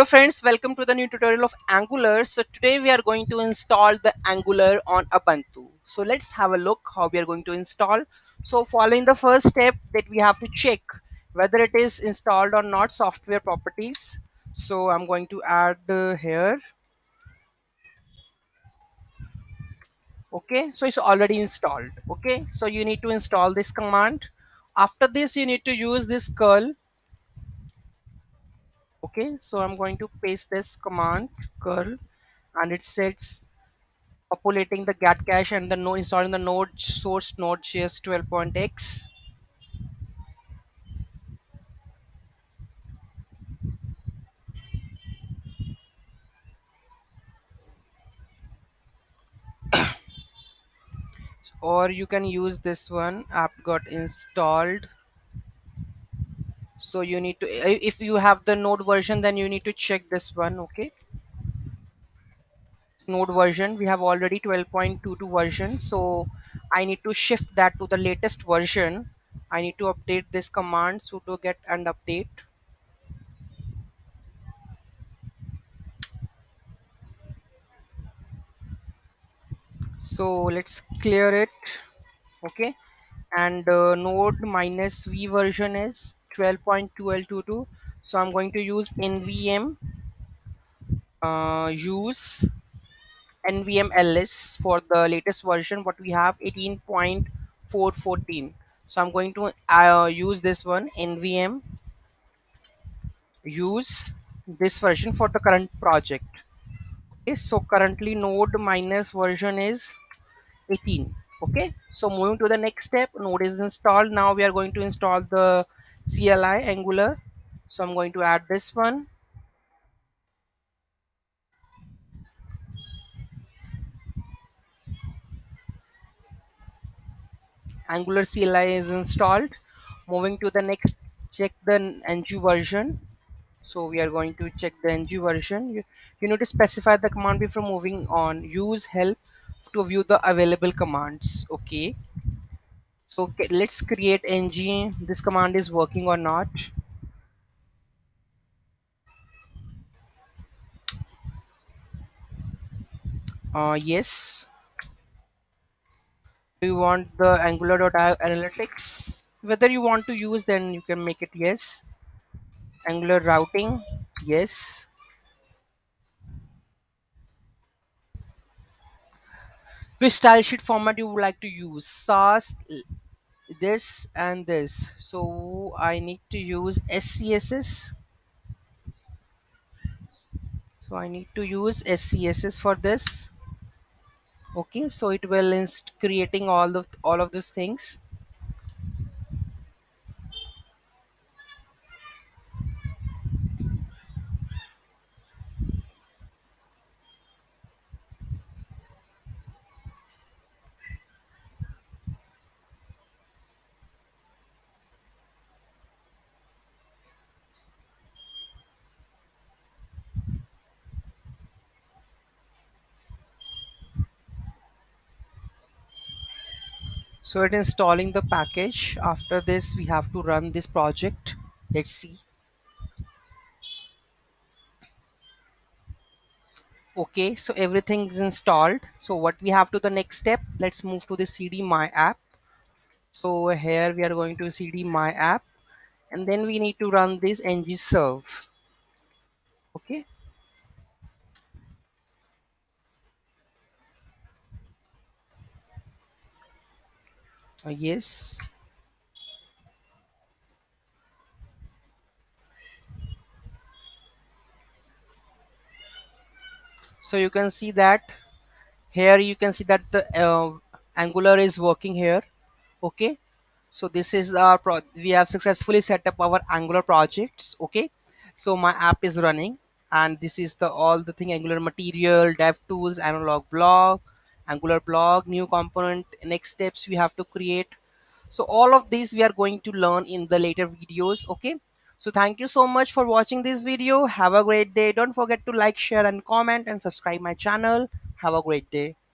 Hello friends, welcome to the new tutorial of Angular. So today we are going to install the Angular on Ubuntu. So let's have a look how we are going to install. So following the first step that we have to check whether it is installed or not, software properties. So I'm going to add here. Okay, so it's already installed. Okay, so you need to install this command. After this you need to use this curl. Okay, so I'm going to paste this command curl and it sets populating the get cache and the node installing the node source node.js 12.x. Or you can use this one app got installed. So you need to, if you have the node version, then you need to check this one. Okay, node version we have already 12.22 version, so I need to shift that to the latest version. I need to update this command sudo get and update. So let's clear it. Okay, and node minus v version is 12.1222. So I'm going to use nvm use nvm ls for the latest version. What we have 18.414. So I'm going to use this one nvm use this version for the current project. Okay, so currently node minus version is 18. Okay, so moving to the next step, node is installed. Now we are going to install the CLI Angular. So I'm going to add this one. Angular CLI is installed. Moving to the next, check the ng version. So we are going to check the ng version. You need to specify the command before moving on. Use help to view the available commands. Okay, so let's create ng. This command is working or not. Yes. Do you want the angular.analytics? Whether you want to use, then you can make it yes. Angular routing, yes. Which style sheet format you would like to use? SAS, this and this. So I need to use SCSS. So I need to use SCSS for this. Okay, so it will creating all of these things. So it installing the package. After this, we have to run this project. Let's see. Okay, so everything is installed. So what we have to the next step, let's move to the cd my app. So here we are going to cd my app, and then we need to run this ng serve. Okay, yes. So you can see that here you can see that the angular is working here. Okay, so this is our we have successfully set up our angular projects. Okay, so my app is running, and this is the all the thing: angular material, dev tools, analog blog, angular blog, new component, next steps we have to create. So all of these we are going to learn in the later videos. Okay, so thank you so much for watching this video. Have a great day. Don't forget to like, share and comment and subscribe my channel. Have a great day.